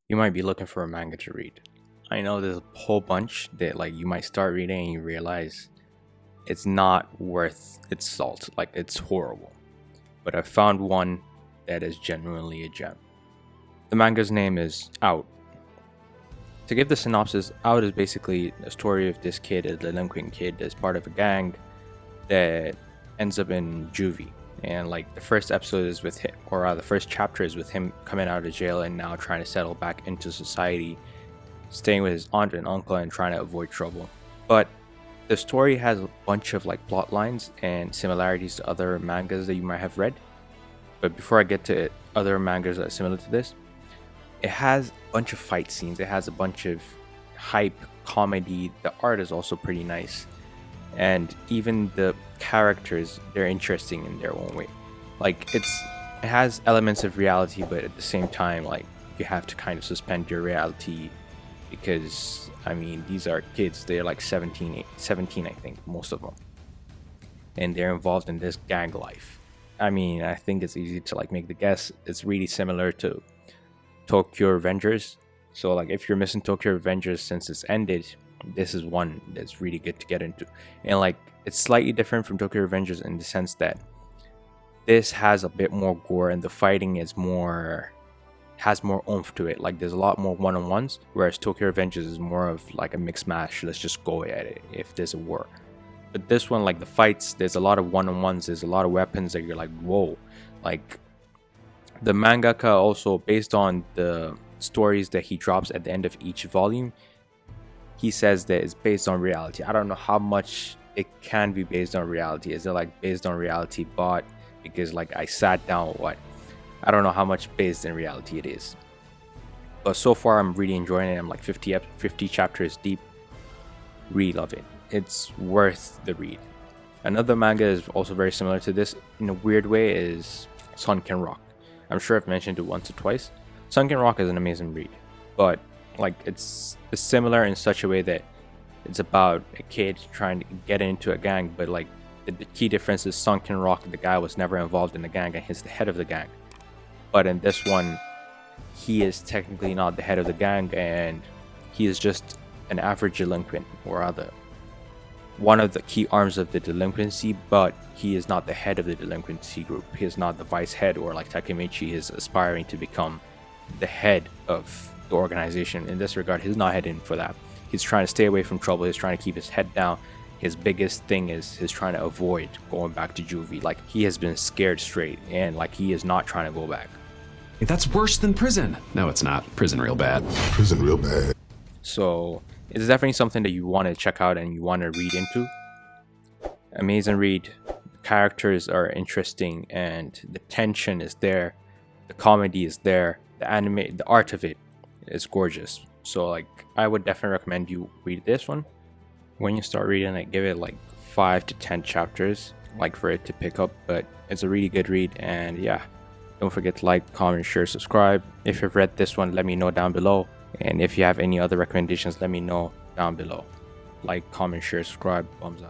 You might be looking for a manga to read. I know there's a whole bunch that like you might start reading and you realize it's not worth its salt, like it's horrible. But I found one that is genuinely a gem. The manga's name is Out. To give the synopsis, Out is basically a story of this kid, a delinquent kid that's part of a gang that ends up in juvie. And like the first episode is with him, or the first chapter is with him coming out of jail and now trying to settle back into society, staying with his aunt and uncle and trying to avoid trouble. But the story has a bunch of like plot lines and similarities to other mangas that you might have read. But before I get to it, other mangas that are similar to this, it has a bunch of fight scenes. It has a bunch of hype, comedy. The art is also pretty nice. And even the characters, they're interesting in their own way. Like it has elements of reality, but at the same time, like you have to kind of suspend your reality because I mean these are kids. They're like 17 I think, most of them, and they're involved in this gang life. I mean, I think it's easy to like make the guess. It's really similar to Tokyo Revengers. So like if you're missing Tokyo Revengers since it's ended, this is one that's really good to get into. And like it's slightly different from Tokyo Revengers in the sense that this has a bit more gore and the fighting is has more oomph to it. Like there's a lot more one-on-ones, whereas Tokyo Revengers is more of like a mixed match. Let's just go at it if there's a war. But this one, like the fights, there's a lot of one-on-ones, there's a lot of weapons that you're like, whoa. Like the mangaka also, based on the stories that he drops at the end of each volume, he says that it's based on reality. I don't know how much it can be based on reality. Is it like based on reality but because like I sat down or what? I don't know how much based in reality it is. But so far I'm really enjoying it. I'm like 50 chapters deep. Really love it. It's worth the read. Another manga is also very similar to this in a weird way is Sunken Rock. I'm sure I've mentioned it once or twice. Sunken Rock is an amazing read, but like it's similar in such a way that it's about a kid trying to get into a gang, but like the key difference is Sunken Rock, the guy was never involved in the gang and he's the head of the gang. But in this one, he is technically not the head of the gang and he is just an average delinquent, or rather one of the key arms of the delinquency, but he is not the head of the delinquency group. He is not the vice head, or like Takemichi is aspiring to become the head of the organization. In this regard, he's not heading for that. He's trying to stay away from trouble. He's trying to keep his head down. His biggest thing is he's trying to avoid going back to juvie. Like he has been scared straight and like he is not trying to go back. That's worse than prison. No, it's not. Prison real bad. Prison real bad. So it's definitely something that you want to check out and you want to read into. Amazing read. The characters are interesting and the tension is there. The comedy is there. The art of it is gorgeous. So like I would definitely recommend you read this one. When you start reading it, give it like 5 to 10 chapters like for it to pick up, but it's a really good read. And yeah, don't forget to like, comment, share, subscribe. If you've read this one, let me know down below, and if you have any other recommendations, let me know down below. Like, comment, share, subscribe, thumbs up.